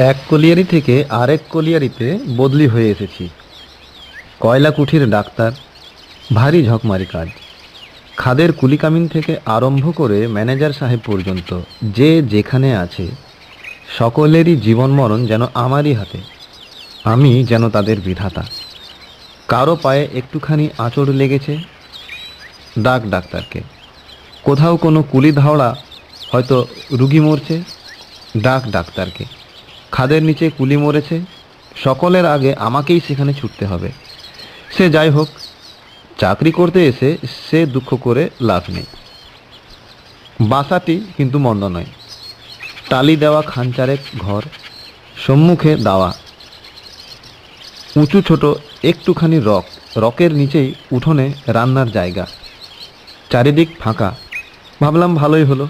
এক কলিয়ারি থেকে আরেক কলিয়ারিতে বদলি হয়ে এসেছি। কয়লা কুঠির ডাক্তার, ভারী ঝকমারি কাজ। খাদের কুলিকামিন থেকে আরম্ভ করে ম্যানেজার সাহেব পর্যন্ত যে যেখানে আছে সকলেরই জীবন মরণ যেন আমারই হাতে। আমি যেন তাদের বিধাতা। কারো পায়ে একটুখানি আঁচড় লেগেছে, ডাক ডাক্তারকে। কোথাও কোনো কুলি ধাওড়া হয়তো রুগী মরছে, ডাক ডাক্তারকে। খাদের নিচে কুলি মরেছে, সকলের আগে আমাকেই সেখানে ছুটতে হবে। সে যাই হোক, চাকরি করতে এসে সে দুঃখ করে লাভ নেই। বাসাটি কিন্তু মন্দ নয়। টালি দেওয়া খানচারেক ঘর, সম্মুখে দাওয়া, উঁচু ছোট একটুখানি রকের নিচেই উঠোনে রান্নার জায়গা। চারিদিক ফাঁকা। ভাবলাম ভালোই হলো।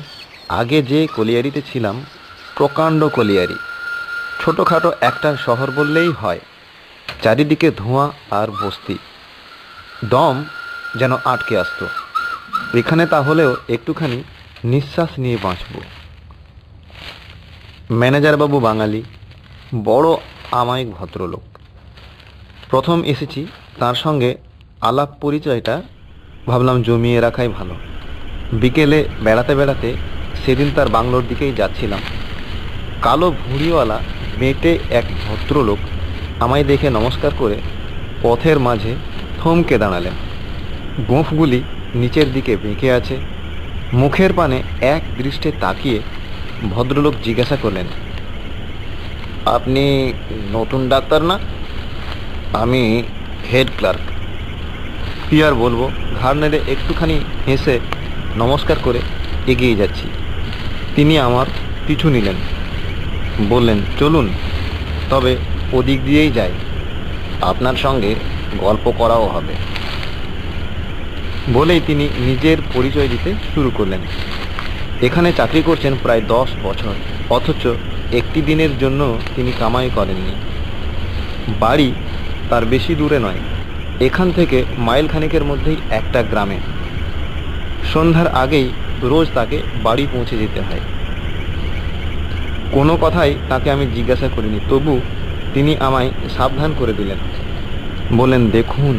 আগে যে কলিয়ারিতে ছিলাম, প্রকাণ্ড কলিয়ারি, ছোটোখাটো একটা শহর বললেই হয়। চারিদিকে ধোঁয়া আর বস্তি, দম যেন আটকে আসতো। এখানে তাহলেও একটুখানি নিঃশ্বাস নিয়ে বাঁচব। ম্যানেজারবাবু বাঙালি, বড় আমায়িক ভদ্রলোক। প্রথম এসেছি, তার সঙ্গে আলাপ পরিচয়টা ভাবলাম জমিয়ে রাখাই ভালো। বিকেলে বেড়াতে বেড়াতে সেদিন তার বাংলোর দিকেই যাচ্ছিলাম। কালো ভুঁড়িওয়ালা বেঁটে এক ভদ্রলোক আমায় দেখে নমস্কার করে পথের মাঝে থমকে দাঁড়ালেন। গোঁফগুলি নিচের দিকে বেঁকে আছে। মুখের পানে এক দৃষ্টে তাকিয়ে ভদ্রলোক জিজ্ঞাসা করলেন, আপনি নতুন ডাক্তার না? আমি হেড ক্লার্ক। কি আর বলবো, ঘাড় নেড়ে একটুখানি হেসে নমস্কার করে এগিয়ে যাচ্ছি। তিনি আমার পিছু নিলেন, বললেন, চলুন, তবে ওদিক দিয়েই যাই, আপনার সঙ্গে গল্প করাও হবে। বলেই তিনি নিজের পরিচয় দিতে শুরু করলেন। এখানে চাকরি করছেন প্রায় 10 বছর, অথচ একটি দিনের জন্য তিনি কামাই করেননি। বাড়ি তার বেশি দূরে নয়, এখান থেকে মাইল খানেকের মধ্যেই একটা গ্রামে। সন্ধ্যার আগেই রোজ তাকে বাড়ি পৌঁছে যেতে হয়। কোনো কথাই তাকে আমি জিজ্ঞাসা করিনি, তবু তিনি আমায় সাবধান করে দিলেন। বললেন, দেখুন,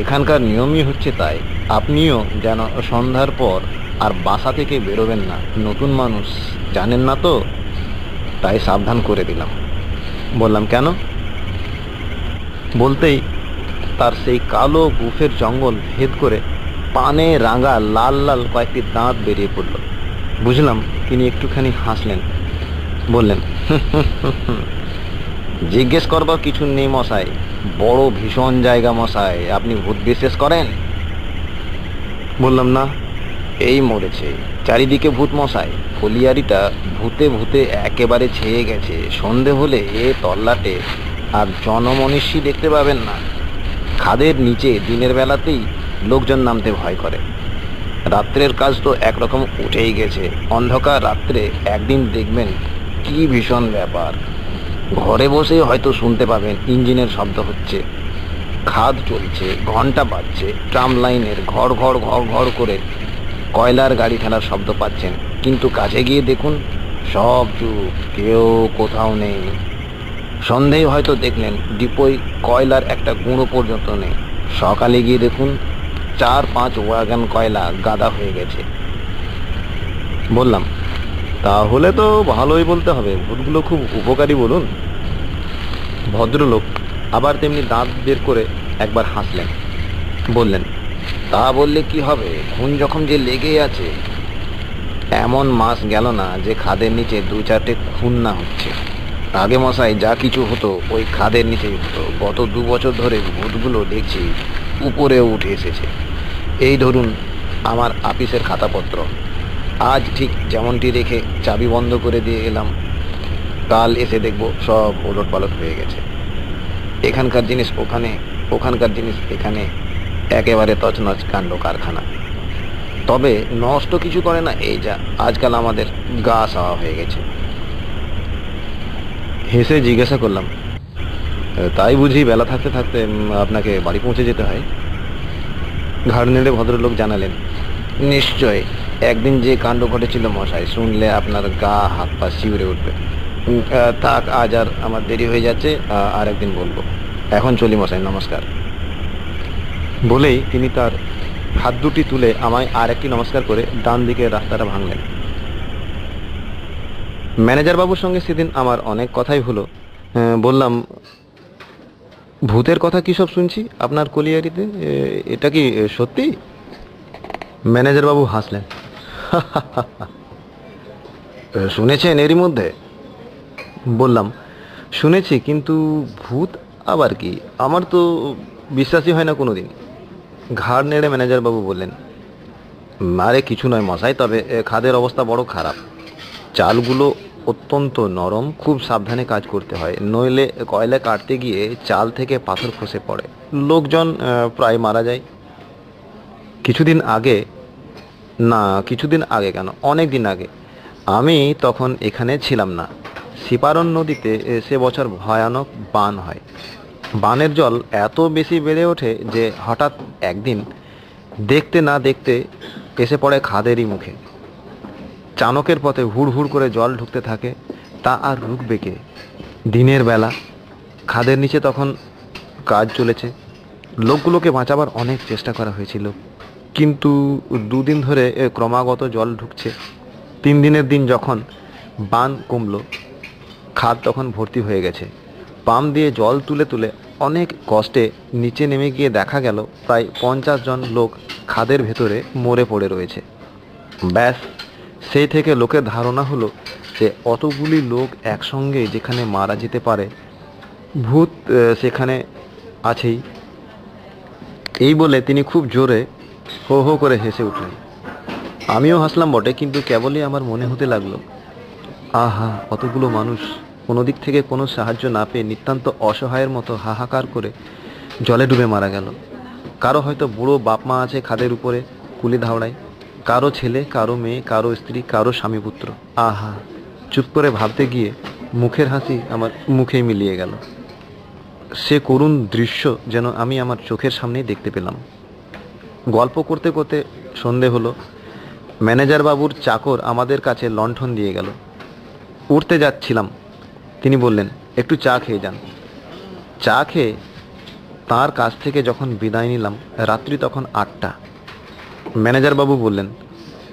এখানকার নিয়মই হচ্ছে তাই। আপনিও যেন সন্ধ্যার পর আর বাসা থেকে বেরোবেন না। নতুন মানুষ, জানেন না তো, তাই সাবধান করে দিলাম। বললাম, কেন? বলতেই তার সেই কালো গুফের জঙ্গল ভেদ করে পানে রাঙা লাল লাল কয়েকটি দাঁত বেরিয়ে পড়ল। বুঝলাম তিনি একটুখানি হাসলেন। বললেন, জিজ্ঞেস করবার কিছু নেই মশাই, বড় ভীষণ জায়গা মশাই। আপনি ভূত বিশ্বাস করেন? বললাম, না, এই মরেছে, চারিদিকে ভূত মশাই। কলিয়ারিটা ভূতে ভূতে একেবারে ছেয়ে গেছে। সন্ধে হলে এ তল্লাটে আর জনমনীষী দেখতে পাবেন না। খাদের নিচে দিনের বেলাতেই লোকজন নামতে ভয় করে। রাত্রের কাজ তো একরকম উঠেই গেছে। অন্ধকার রাত্রে একদিন দেখবেন কি ভীষণ ব্যাপার। ঘরে বসে হয়তো শুনতে পাবেন ইঞ্জিনের শব্দ হচ্ছে, খাদ চলছে, ঘন্টা বাজছে, ট্রাম লাইনের ঘড় ঘড় ঘড় ঘড় করে কয়লার গাড়ি ঠেলার শব্দ পাচ্ছেন। কিন্তু কাছে গিয়ে দেখুন, সব চুপ, কেউ কোথাও নেই। সন্ধেয় হয়তো দেখলেন ডিপোয় কয়লার একটা গুঁড়ো পর্যন্ত নেই। সকালে গিয়ে দেখুন 4-5 ওয়াগন কয়লা গাদা হয়ে গেছে। বললাম, তাহলে তো ভালোই বলতে হবে, ভূতগুলো খুব উপকারী বলুন। ভদ্রলোক আবার তেমনি দাঁত বের করে একবার হাসলেন। বললেন, তা বললে কি হবে, খুন যখন যে লেগেই আছে। এমন মাস গেল না যে খাদের নিচে 2-4টে খুন না হচ্ছে। আগে মশাই যা কিছু হতো ওই খাদের নিচেই হতো। গত 2 বছর ধরে ভূতগুলো দেখছি উপরে উঠে এসেছে। এই ধরুন আমার আপিসের খাতাপত্র, আজ ঠিক যেমনটি রেখে চাবি বন্ধ করে দিয়ে এলাম, কাল এসে দেখব সব ওলট পালট হয়ে গেছে। এখানকার জিনিস ওখানে, ওখানকার জিনিস এখানে, একেবারে তছনছ কাণ্ড কারখানা। তবে নষ্ট কিছু করে না, এই যা আজকাল আমাদের গা সাওয়া হয়ে গেছে। হেসে জিজ্ঞাসা করলাম, তাই বুঝি বেলা থাকতে থাকতে আপনাকে বাড়ি পৌঁছে যেতে হয়? ঘাড় নেড়ে ভদ্রলোক জানালেন, নিশ্চয়। একদিন যে কাণ্ড ঘটেছিল মশাই, শুনলে আপনার গা হাত পা শিউরে উঠবে। থাক, আজ আর আমার দেরি হয়ে যাচ্ছে, আর একদিন বলবো। এখন চলি মশাই, নমস্কার। বলেই তিনি তার হাত দুটি তুলে আমায় আর একটি নমস্কার করে ডান দিকে রাস্তাটা ভাঙলেন। ম্যানেজার বাবুর সঙ্গে সেদিন আমার অনেক কথাই হলো। বললাম, ভূতের কথা কী সব শুনছি আপনার কলিয়ারিতে, এটা কি সত্যি? ম্যানেজার বাবু হাসলেন। শুনেছেন এরই মধ্যে? বললাম, শুনেছি, কিন্তু ভূত আবার কি, আমার তো বিশ্বাসই হয় না কোনো দিন। ঘাড় নেড়ে ম্যানেজার বাবু বললেন, আরে কিছু নয় মশাই, তবে খাদের অবস্থা বড় খারাপ। চালগুলো অত্যন্ত নরম, খুব সাবধানে কাজ করতে হয়, নইলে কয়লা কাটতে গিয়ে চাল থেকে পাথর খসে পড়ে, লোকজন প্রায় মারা যায়। কিছুদিন আগে, না কিছুদিন আগে কেন, অনেক দিন আগে, আমি তখন এখানে ছিলাম না। সিপারন নদীতে সে বছর ভয়ানক বান হয়। বানের জল এত বেশি বেড়ে ওঠে যে হঠাৎ একদিন দেখতে না দেখতে এসে পড়ে খাদেরই মুখে। চানকের পথে হুড় হুড় করে জল ঢুকতে থাকে, তা আর রুখবে কে? দিনের বেলা খাদের নিচে তখন কাজ চলেছে। লোকগুলোকে বাঁচাবার অনেক চেষ্টা করা হয়েছিল, কিন্তু দুদিন ধরে ক্রমাগত জল ঢুকছে। 3 দিনের দিন যখন বান কমলো, খাদ তখন ভর্তি হয়ে গেছে। পাম্প দিয়ে জল তুলে তুলে অনেক কষ্টে নিচে নেমে গিয়ে দেখা গেল প্রায় 50 জন লোক খাদের ভেতরে মরে পড়ে রয়েছে। ব্যাস, সেই থেকে লোকের ধারণা হলো যে অতগুলি লোক একসঙ্গে যেখানে মারা যেতে পারে, ভূত সেখানে আছেই। এই বলে তিনি খুব জোরে হো হো করে হেসে উঠলেন। আমিও হাসলাম বটে, কিন্তু কেবলই আমার মনে হতে লাগলো, আহা, অতগুলো মানুষ কোনো দিক থেকে কোনো সাহায্য না পেয়ে নিতান্ত অসহায়ের মতো হাহাকার করে জলে ডুবে মারা গেল। কারো হয়তো বুড়ো বাপ মা আছে খাদের উপরে কুলি ধাওড়ায়, কারো ছেলে, কারো মেয়ে, কারো স্ত্রী, কারো স্বামী পুত্র। আহা, চুপ করে ভাবতে গিয়ে মুখের হাসি আমার মুখেই মিলিয়ে গেল। সে করুণ দৃশ্য যেন আমি আমার চোখের সামনেই দেখতে পেলাম। গল্প করতে করতে সন্ধে হলো। ম্যানেজার বাবুর চাকর আমাদের কাছে লণ্ঠন দিয়ে গেল। উঠতে যাচ্ছিলাম, তিনি বললেন, একটু চা খেয়ে যান। চা খেয়ে তাঁর কাছ থেকে যখন বিদায় নিলাম, রাত্রি তখন 8টা। ম্যানেজার বাবু বললেন,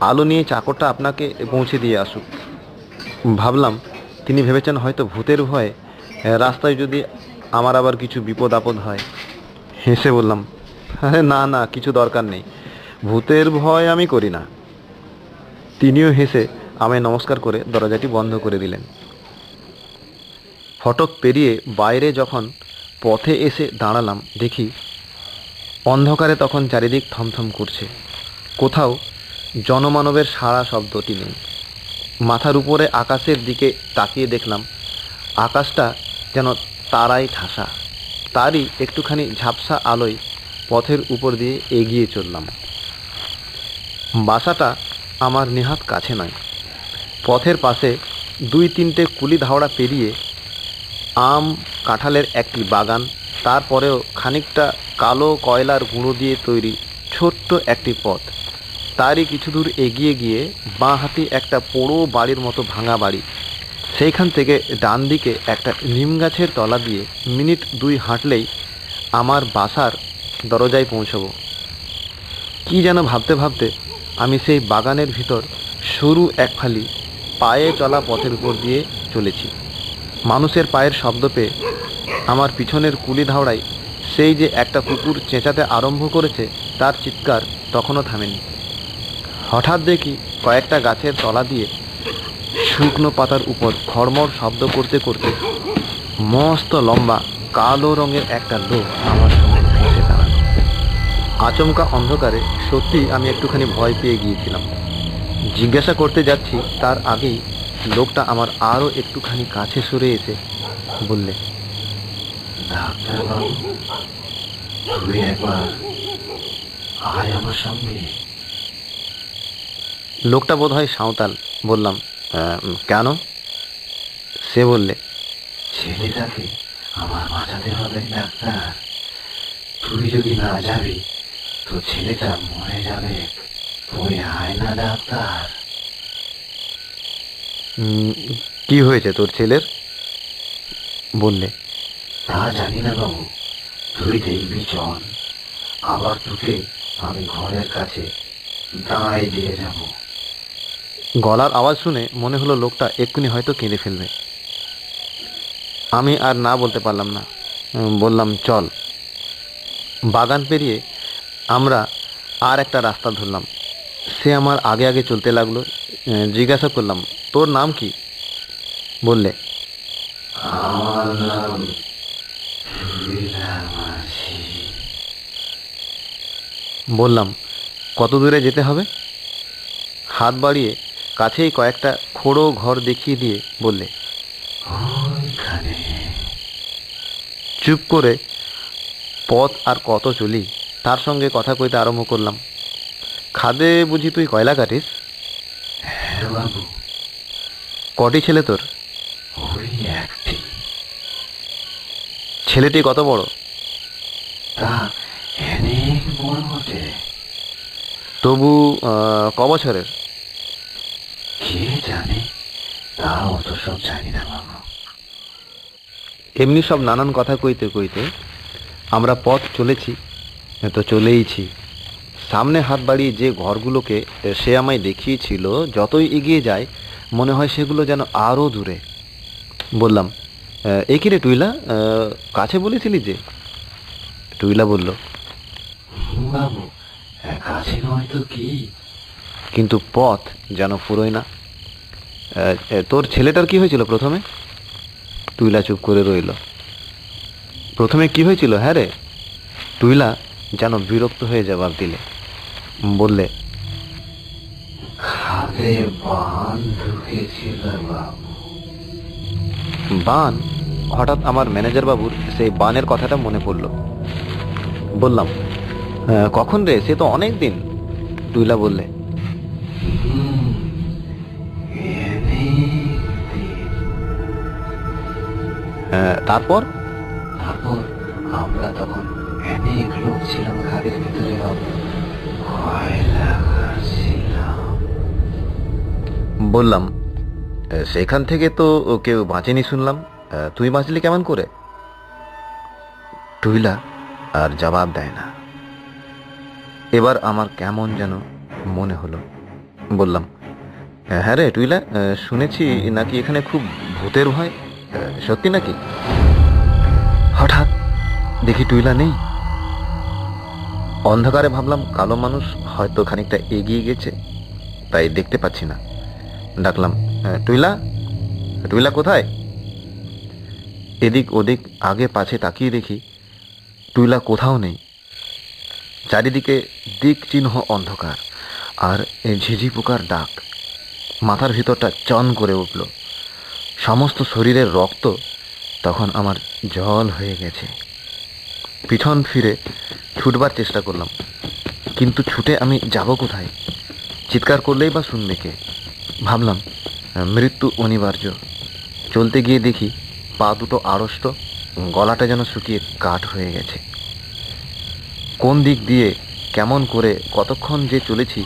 আলো নিয়ে চাকরটা আপনাকে পৌঁছে দিয়ে আসুক। ভাবলাম তিনি ভেবেছেন হয়তো ভূতের ভয়ে রাস্তায় যদি আমার আবার কিছু বিপদ আপদ হয়। হেসে বললাম, আরে না না, কিছু দরকার নেই, ভূতের ভয় আমি করি না। তিনিও হেসে আমায় নমস্কার করে দরজাটি বন্ধ করে দিলেন। ফটক পেরিয়ে বাইরে যখন পথে এসে দাঁড়ালাম, দেখি অন্ধকারে তখন চারিদিক থমথম করছে, কোথাও জনমানবের সাড়া শব্দটি নেই। মাথার উপরে আকাশের দিকে তাকিয়ে দেখলাম আকাশটা যেন তারাই ঠাসা, তারই একটুখানি ঝাপসা আলোয় পথের উপর দিয়ে এগিয়ে চললাম। বাসাটা আমার নেহাত কাছে নয়। পথের পাশে 2-3টে কুলি ধাওড়া পেরিয়ে আম কাঁঠালের একটি বাগান, তারপরেও খানিকটা কালো কয়লার গুঁড়ো দিয়ে তৈরি ছোট্ট একটি পথ। তারই কিছু দূর এগিয়ে গিয়ে বাঁ হাতি একটা পোড়ো বাড়ির মতো ভাঙা বাড়ি। সেইখান থেকে ডান দিকে একটা নিম গাছের তলা দিয়ে মিনিট 2 হাঁটলেই আমার বাসার দরজায় পৌঁছব। কি যেন ভাবতে ভাবতে আমি সেই বাগানের ভিতর সরু এক ফালি পায়ে চলা পথের উপর দিয়ে চলেছি। মানুষের পায়ের শব্দ পেয়ে আমার পিছনের কুলি ধাওড়ায় সেই যে একটা কুকুর চেঁচাতে আরম্ভ করেছে, তার চিৎকার তখনও থামেনি। হঠাৎ দেখি কয়েকটা গাছের তলা দিয়ে শুকনো পাতার উপর খড়মড় শব্দ করতে করতে মস্ত লম্বা কালো রঙের একটা লোক আমার সামনে এসে দাঁড়ালো। আচমকা অন্ধকারে সত্যি আমি একটুখানি ভয় পেয়ে গিয়েছিলাম। জিজ্ঞাসা করতে যাচ্ছি, তার আগেই লোকটা আমার আরও একটুখানি কাছে সরে এসে বললে, ডাক্তারবাবু, তুই একবার আয় আমার সঙ্গে। লোকটা বোধ হয় সাঁওতাল। বললাম, কেন? সে বললে, ছেলেটাকে আমার বাঁচাতে হবে ডাক্তার, তুই যদি না যাবি তো ছেলেটা মরে যাবে, তুই আয় না ডাক্তার। কি হয়েছে তোর ছেলের? বললে। তা জানি না বাবু, তুই দেখবি চল, আবার তোকে আমি ঘরের কাছে দাঁড়াই দিয়ে যাব। গলার আওয়াজ শুনে মনে হলো লোকটা এক্ষুনি হয়তো কেঁদে ফেলবে। আমি আর না বলতে পারলাম না। বললাম চল। বাগান পেরিয়ে আমরা আর একটা রাস্তা ধরলাম। সে আমার আগে আগে চলতে লাগলো। জিজ্ঞাসা করলাম, তোর নাম কি? বললে, আমার নাম সুবিধা মাঝি। বললাম, কত দূরে যেতে হবে? হাত বাড়িয়ে কাছেই কয়েকটা খোড়ো ঘর দেখিয়ে দিয়ে বললে, ওইখানে। চুপ করে পথ আর কত চলি, তার সঙ্গে কথা কইতে আরম্ভ করলাম। খাদে বুঝি তুই কয়লা কাটিস? হ্যাঁ বাবু, কটি ছেলে তোর? ওই একটি। ছেলেটি কত বড়? তা অনেক বড় বটে। তবু ক বছরের? কে জানে, তা অত সব জানি না বাবু। এমনি সব নানান কথা কইতে কইতে আমরা পথ চলেছি, তো চলেইছি। সামনে হাত বাড়িয়ে যে ঘরগুলোকে সে আমায় দেখিয়েছিল, যতই এগিয়ে যায় মনে হয় সেগুলো যেন আরও দূরে। বললাম, এ কি রে টুইলা, কাছে বলেছিলি যে? টুইলা বলল, বাবু, কাছে নয় তো কি। কিন্তু পথ যেন ফুরোয় না। তোর ছেলেটার কি হয়েছিল প্রথমে? টুইলা চুপ করে রইল। প্রথমে কি হয়েছিল? হ্যাঁ রে। টুইলা যেন বিরক্ত হয়ে জবাব দিলে। বললে, খাদে বান ঢুকেছিল বাবু। বান? হঠাৎ আমার ম্যানেজার বাবুর সেই বানের কথাটা মনে পড়ল। বললাম, কখন রে? সে তো অনেক দিন। টুইলা বললে, হুম, অনেক দিন। তারপর? তারপর আমরা তখন অনেক লোক ছিলাম খাদের ভিতরে বাবু, কয়লা ছিলাম। বললাম, সেখান থেকে তো কেউ বাঁচেনি শুনলাম, তুই বাঁচলি কেমন করে? টুইলা আর জবাব দেয় না। এবার আমার কেমন যেন মনে হলো। বললাম, হ্যাঁ রে টুইলা, শুনেছি নাকি এখানে খুব ভূতের ভয়, সত্যি নাকি? হঠাৎ দেখি টুইলা নেই। অন্ধকারে ভাবলাম কালো মানুষ হয়তো খানিকটা এগিয়ে গেছে, তাই দেখতে পাচ্ছি না। ডাকলাম, টুইলা, টুইলা কোথায়? এদিক ওদিক আগে পাছে তাকিয়ে দেখি টুইলা কোথাও নেই। চারিদিকে দিক চিহ্ন অন্ধকার আর ঝিঝি পোকার ডাক। মাথার ভিতরটা চন করে উঠল। সমস্ত শরীরের রক্ত তখন আমার জল হয়ে গেছে। পিছন ফিরে ছুটবার চেষ্টা করলাম, কিন্তু ছুটে আমি যাব কোথায়? চিৎকার করলেই বা শুনবে কে? ভাবলাম মৃত্যু অনিবার্য। চলতে গিয়ে দেখি পা দুটো আড়ষ্ট, গলাটা যেন শুকিয়ে কাঠ হয়ে গেছে। কোন দিক দিয়ে কেমন করে কতক্ষণ যে চলেছি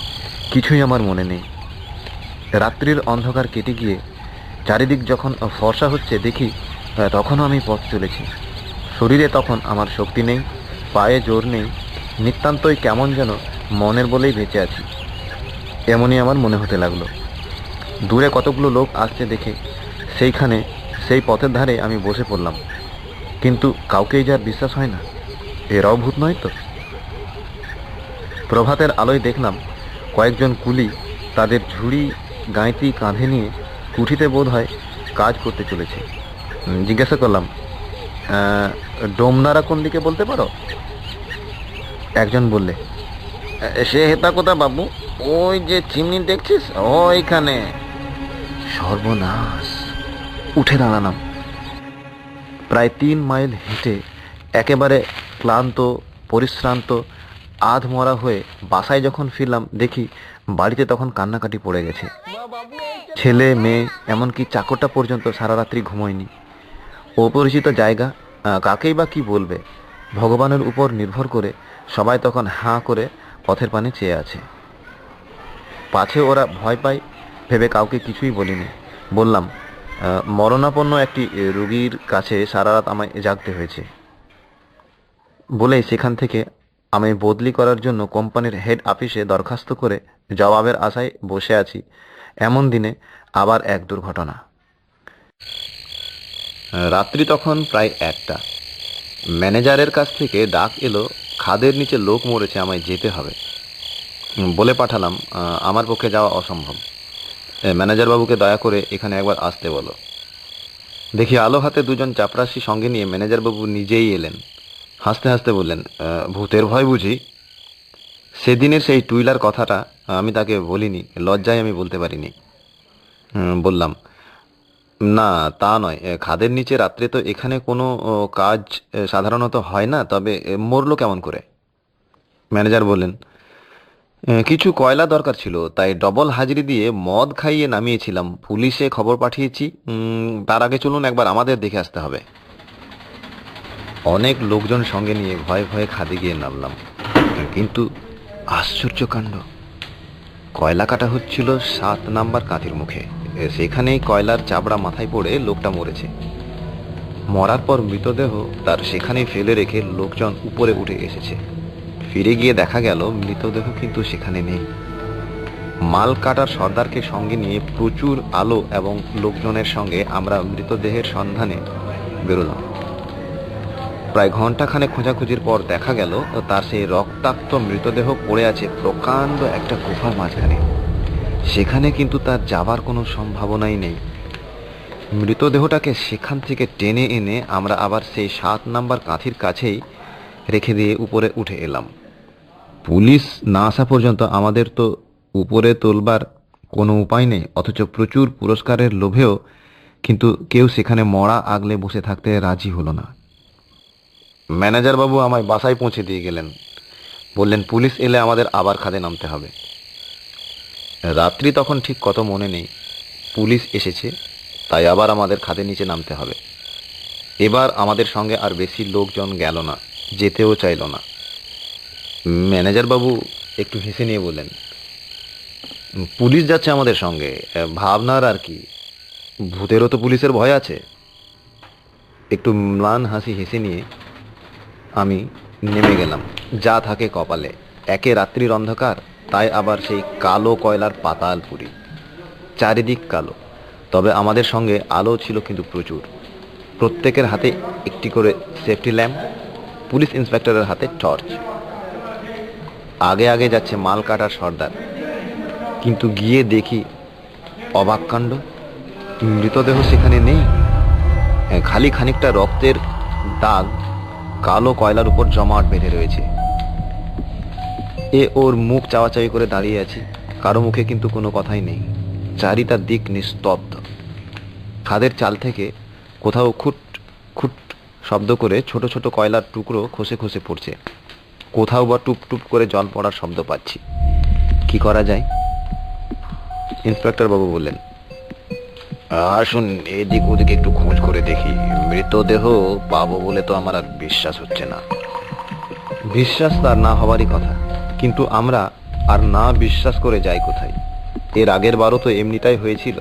কিছুই আমার মনে নেই। রাত্রির অন্ধকার কেটে গিয়ে চারিদিক যখন ফর্সা হচ্ছে দেখি তখনও আমি পথ চলেছি। শরীরে তখন আমার শক্তি নেই, পায়ে জোর নেই, নিতান্তই কেমন যেন মনের বলেই বেঁচে আছি এমনই আমার মনে হতে লাগলো। দূরে কতগুলো লোক আসছে দেখে সেইখানে সেই পথের ধারে আমি বসে পড়লাম। কিন্তু কাউকেই যার বিশ্বাস হয় না, এরাও ভূত নয় তো? প্রভাতের আলোয় দেখলাম কয়েকজন কুলি তাদের ঝুড়ি গাঁইতি কাঁধে নিয়ে কুঠিতে বোধ হয় কাজ করতে চলেছে। জিজ্ঞাসা করলাম, ডোমনারা কোন দিকে বলতে পারো? একজন বললে, সে হেতা কোথা বাবু, ওই যে চিমনি দেখছিস ওইখানে। সর্বনাশ! উঠে দাঁড়ালাম। প্রায় 3 মাইল হেঁটে একেবারে ক্লান্ত পরিশ্রান্ত আধমরা হয়ে বাসায় যখন ফিরলাম দেখি বাড়িতে তখন কান্নাকাটি পড়ে গেছে। ছেলে মেয়ে এমনকি চাকরটা পর্যন্ত সারা রাত্রি ঘুমোয়নি। অপরিচিত জায়গা, কাকেই বা কি বলবে? ভগবানের উপর নির্ভর করে সবাই তখন হাঁ করে পথের পানে চেয়ে আছে। পাছে ওরা ভয় পায় ভেবে কাউকে কিছুই বলিনি। বললাম, মরণাপন্ন একটি রোগীর কাছে সারা রাত আমায় জাগতে হয়েছে বলেই সেখান থেকে আমি বদলি করার জন্য কোম্পানির হেড অফিসে দরখাস্ত করে জবাবের আশায় বসে আছি। এমন দিনে আবার এক দুর্ঘটনা। রাত্রি তখন প্রায় 1টা। ম্যানেজারের কাছ থেকে ডাক এলো, খাদের নিচে লোক মরেছে, আমায় যেতে হবে। বলে পাঠালাম আমার পক্ষে যাওয়া অসম্ভব। ম্যানেজার বাবুকে দয়া করে এখানে একবার আসতে বলো। দেখি আলো হাতে দুজন চাপরাশি সঙ্গে নিয়ে ম্যানেজার বাবু নিজেই এলেন। হাসতে হাসতে বললেন, ভূতের ভয় বুঝি? সেদিনের সেই টুইলার কথাটা আমি তাকে বলিনি, লজ্জায় আমি বলতে পারিনি। বললাম, না তা নয়, খাদের নিচে রাত্রে তো এখানে কোনো কাজ সাধারণত হয় না, তবে মরলো কেমন করে? ম্যানেজার বললেন, কিছু কয়লা দরকার ছিল, তাই ডবল হাজিরি দিয়ে মদ খাইয়ে নামিয়েছিলাম। পুলিশে খবর পাঠিয়েছি। তার আগে চলুন একবার আমাদের দেখে আসতে হবে। অনেক লোকজন সঙ্গে নিয়ে ভয়ে ভয়ে খাদে গিয়ে নামলাম। কিন্তু আশ্চর্য কাণ্ড, কয়লা কাটা হচ্ছিল 7 নাম্বার কাঁথির মুখে। সেখানেই কয়লার চাবড়া মাথায় পড়ে লোকটা মরেছে। মরার পর মৃতদেহ তার সেখানেই ফেলে রেখে লোকজন উপরে উঠে এসেছে। ফিরে গিয়ে দেখা গেল মৃতদেহ কিন্তু সেখানে নেই। মাল কাটার সর্দারকে সঙ্গে নিয়ে প্রচুর আলো এবং লোকজনের সঙ্গে আমরা মৃতদেহের সন্ধানে বেরোলাম। প্রায় ঘন্টাখানেক খোঁজাখুঁজির পর দেখা গেল তার সেই রক্তাক্ত মৃতদেহ পড়ে আছে প্রকাণ্ড একটা গুফার মাঝখানে। সেখানে কিন্তু তার যাবার কোনো সম্ভাবনাই নেই। মৃতদেহটাকে সেখান থেকে টেনে এনে আমরা আবার সেই 7 নাম্বার কাঁথির কাছেই রেখে দিয়ে উপরে উঠে এলাম। পুলিশ না আসা পর্যন্ত আমাদের তো উপরে তোলবার কোনো উপায় নেই, অথচ প্রচুর পুরস্কারের লোভেও কিন্তু কেউ সেখানে মরা আগলে বসে থাকতে রাজি হলো না। ম্যানেজার বাবু আমায় বাসায় পৌঁছে দিয়ে গেলেন। বললেন পুলিশ এলে আমাদের আবার খাদে নামতে হবে। রাত্রি তখন ঠিক কত মনে নেই। পুলিশ এসেছে, তাই আবার আমাদের খাদের নিচে নামতে হবে। এবার আমাদের সঙ্গে আর বেশি লোকজন গেল না, যেতেও চাইল না। ম্যানেজার বাবু একটু হেসে নিয়ে বললেন, পুলিশ যাচ্ছে আমাদের সঙ্গে, ভাবনার আর কি, ভূতেরও তো পুলিশের ভয় আছে। একটু ম্লান হাসি হেসে নিয়ে আমি নেমে গেলাম। যা থাকে কপালে, একে রাত্রির অন্ধকার, তাই আবার সেই কালো কয়লার পাতালপুরি। চারিদিক কালো, তবে আমাদের সঙ্গে আলো ছিল কিন্তু প্রচুর। প্রত্যেকের হাতে একটি করে সেফটি ল্যাম্প, পুলিশ ইন্সপেক্টরের হাতে টর্চ। আগে আগে যাচ্ছে মাল কাটার সর্দার। কিন্তু গিয়ে দেখি অবাক কাণ্ড, মৃতদেহ সেখানে নেই। খালি খানিকটা রক্তের দাগ কালো কয়লার উপর জমাট বেঁধে রয়েছে। ওর মুখ চাওয়াচাওয়ি করে দাঁড়িয়ে আছি, কারো মুখে কিন্তু কোনো কথাই নেই। চারিটার দিক নিস্তব্ধ। খাদের চাল থেকে কোথাও খুট খুট শব্দ করে ছোট ছোট কয়লার টুকরো খসে খসে পড়ছে। কোথাও বা টুপ টুপ করে জল পড়ার শব্দ পাচ্ছি। কি করা যায়? ইন্সপেক্টর বাবু বললেন, আসুন এদিক ওদিকে একটু খোঁজ করে দেখি। মৃতদেহ পাবো বলে তো আমার আর বিশ্বাস হচ্ছে না। বিশ্বাস তার না হওয়ারই কথা, কিন্তু আমরা আর না বিশ্বাস করে যাই কোথায়? এর আগের বারও তো এমনিটাই হয়েছিল।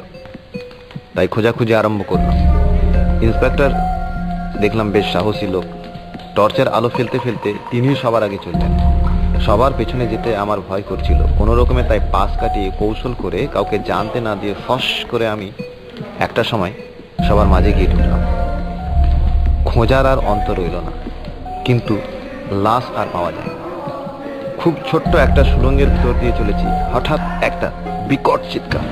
তাই খোঁজাখুঁজি আরম্ভ করলাম। ইন্সপেক্টর দেখলাম বেশ সাহসী লোক। টর্চের আলো ফেলতে ফেলতে তিনিও সবার আগে চললেন। সবার পেছনে যেতে আমার ভয় করছিল কোনো রকমে, তাই পাশ কাটিয়ে কৌশল করে কাউকে জানতে না দিয়ে ফস করে আমি একটা সময় সবার মাঝে গিয়ে ঢুকলাম। খোঁজার আর অন্ত রইল না, কিন্তু লাশ আর পাওয়া যায়। খুব ছোট্ট একটা সুড়ঙ্গের ভিতর দিয়ে চলেছি, হঠাৎ একটা বিকট চিৎকার।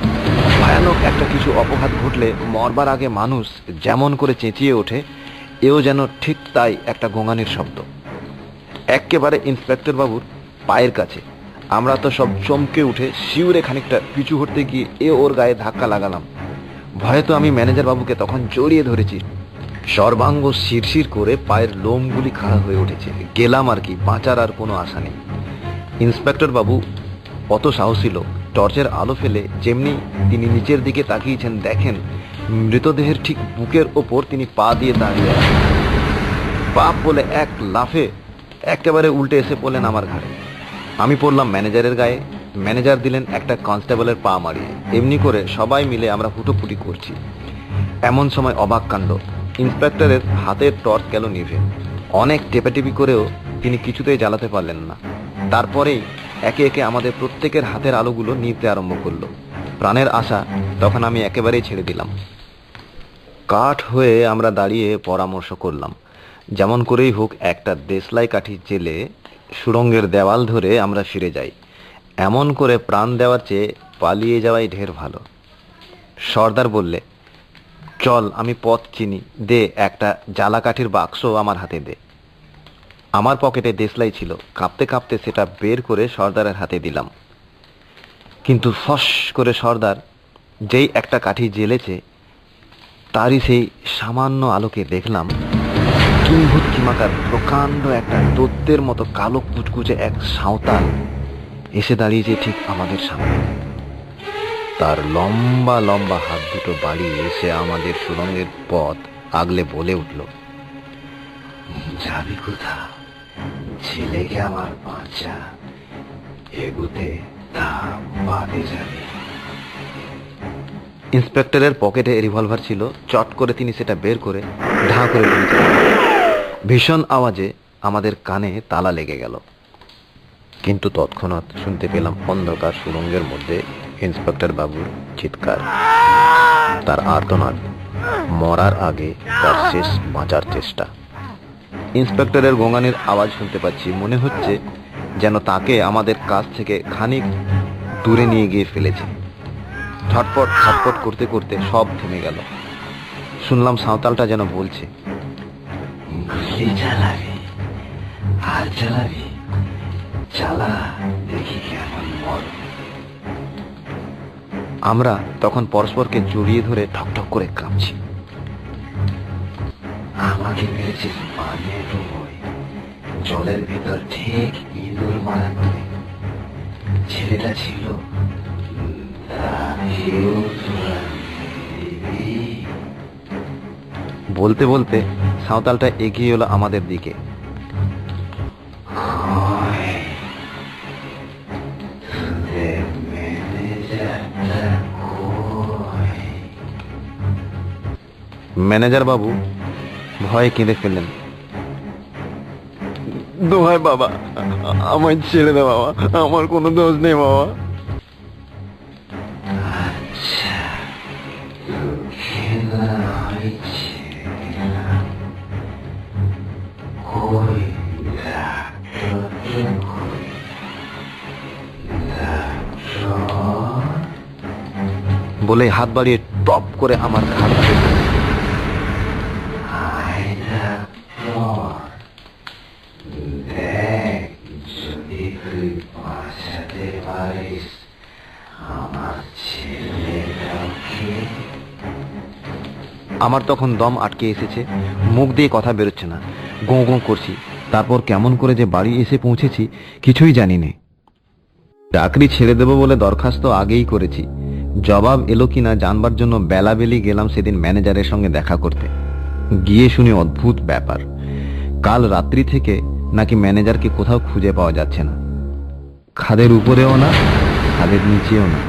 ভয়ানক একটা কিছু অপঘাত ঘটলে মরবার আগে মানুষ যেমন করে চেঁচিয়ে ওঠে, এও যেন ঠিক তাই একটা গোঙানির শব্দ। একেবারে ইন্সপেক্টর বাবুর পায়ের কাছে। আমরা তো সব চমকে উঠে শিউরে খানিকটা পিছু হটতে গিয়ে ওর গায়ে ধাক্কা লাগালাম। ভয়ে তো আমি ম্যানেজার বাবুকে তখন জড়িয়ে ধরেছি। সর্বাঙ্গ শিরশির করে পায়ের লোমগুলি খাড়া হয়ে উঠেছে। গেলাম আর কি, বাঁচার আর কোনো আশা নেই। ইন্সপেক্টর বাবু অত সাহসী লোক, টর্চের আলো ফেলে যেমনি তিনি নিচের দিকে তাকিয়েছেন, দেখেন মৃতদেহের ঠিক বুকের ওপর তিনি পা দিয়ে দাঁড়িয়ে আছেন। বাপ বলে এক লাফে একেবারে উল্টে এসে পড়লেন আমার ঘাড়ে। আমি পড়লাম ম্যানেজারের গায়ে। ম্যানেজার দিলেন একটা কনস্টেবলের পা মারিয়ে। এমনি করে সবাই মিলে আমরা হুটোপুটি করছি। এমন সময় অবাক কাণ্ড, ইন্সপেক্টরের হাতের টর্চ গেল নিভে। অনেক টেপাটেপি করেও তিনি কিছুতেই জ্বালাতে পারলেন না। তারপরেই একে একে আমাদের প্রত্যেকের হাতের আলোগুলো নিভতে আরম্ভ করলো। প্রাণের আশা তখন আমি একেবারেই ছেড়ে দিলাম। কাঠ হয়ে আমরা দাঁড়িয়ে পরামর্শ করলাম, যেমন করেই হোক একটা দেশলাই কাঠি জেলে সুড়ঙ্গের দেওয়াল ধরে আমরা ফিরে যাই। এমন করে প্রাণ দেওয়ার চেয়ে পালিয়ে যাওয়াই ঢের ভালো। সর্দার বললে, চল, আমি পথ চিনি, দে একটা জ্বালা কাঠির বাক্স আমার হাতে দে। আমার পকেটে দেশলাই ছিল, কাঁপতে কাঁপতে সেটা বের করে সর্দারের হাতে দিলাম। কিন্তু ফস করে সর্দার যেই একটা কাঠি জ্বেলেছে, তারই সেই সামান্য আলোকে দেখলাম কিম্ভূত কিমাকার প্রকাণ্ড একটা দৈত্যের মতো কালো কুচকুচে এক সাঁওতাল এসে দাঁড়িয়েছে ঠিক আমাদের সামনে। তার লম্বা লম্বা হাত দুটো বাড়িয়ে এসে আমাদের সুড়ঙ্গের পথ আগলে বলে উঠল, যাবি কোথা? ছেলেকে আমার বাঁচা, এগুতে তা বাদে যাবে। ইন্সপেক্টরের পকেটে রিভলভার ছিল, চট করে তিনি সেটা বের করে ঢা করে দিয়েছেন। ভীষণ আওয়াজে আমাদের কানে তালা লেগে গেল। কিন্তু তৎক্ষণাৎ শুনতে পেলাম অন্ধকার সুড়ঙ্গের মধ্যে ইন্সপেক্টর বাবুর চিৎকার, তার আর্তনাদ, মরার আগে তার শেষ বাঁচার চেষ্টা। ইন্সপেক্টরের গোঙানির আওয়াজ শুনতে পাচ্ছি, মনে হচ্ছে যেন তাকে আমাদের কাছ থেকে খানিক দূরে নিয়ে গিয়ে ফেলেছে। ছটপট ছটপট করতে করতে সব থেমে গেল। শুনলাম সাঁওতালটা যেন বলছে, গুলি চালাবি, আর চালাবি, চালা, দেখি কেমন মর। আমরা তখন পরস্পরকে জড়িয়ে ধরে ঠকঠক করে কাঁপছি। আমাকে মেরেছিস পানিয়ে ডুবোই, জলের ভিতর ঠিক ইঁদুর মারা করে। ছেলেটা ছিল তাকেও তোরা দিবি। বলতে বলতে সাঁওতালটা এগিয়ে এলো আমাদের দিকে। হয়, তোদের ম্যানেজারটা কই? ম্যানেজার বাবু ভয়ে কেঁদে ফেললেন, দোহাই বাবা, আমায় ছেড়ে দে বাবা, আমার কোনো দোষ নেই বাবা। আচ্ছা, খেলা হয়েছে। কই ডাক্তার কই? ডাক্তার বলে হাত বাড়িয়ে টপ করে আমার ঘাড় ধরে ফেললেন। আয় ডাক্তার, দেখ যদি তুই বাঁচাতে পারিস আমার ছেলেটাকে। আমার তখন দম আটকে এসেছে, মুখ দিয়ে কথা বেরোচ্ছে না, গোঁ গোঁ করছি। তারপর কেমন করে যে বাড়ি এসে পৌঁছেছি কিছুই জানি নে। চাকরি ছেড়ে দেব বলে দরখাস্ত আগেই করেছি, জবাব এলো কিনা জানবার জন্য বেলাবেলি গেলাম সেদিন ম্যানেজারের সঙ্গে দেখা করতে। গিয়ে শুনি অদ্ভুত ব্যাপার, কাল রাত্রি থেকে নাকি ম্যানেজারকে কোথাও খুঁজে পাওয়া যাচ্ছে না, খাদের উপরেও না, খাদের নিচেও না।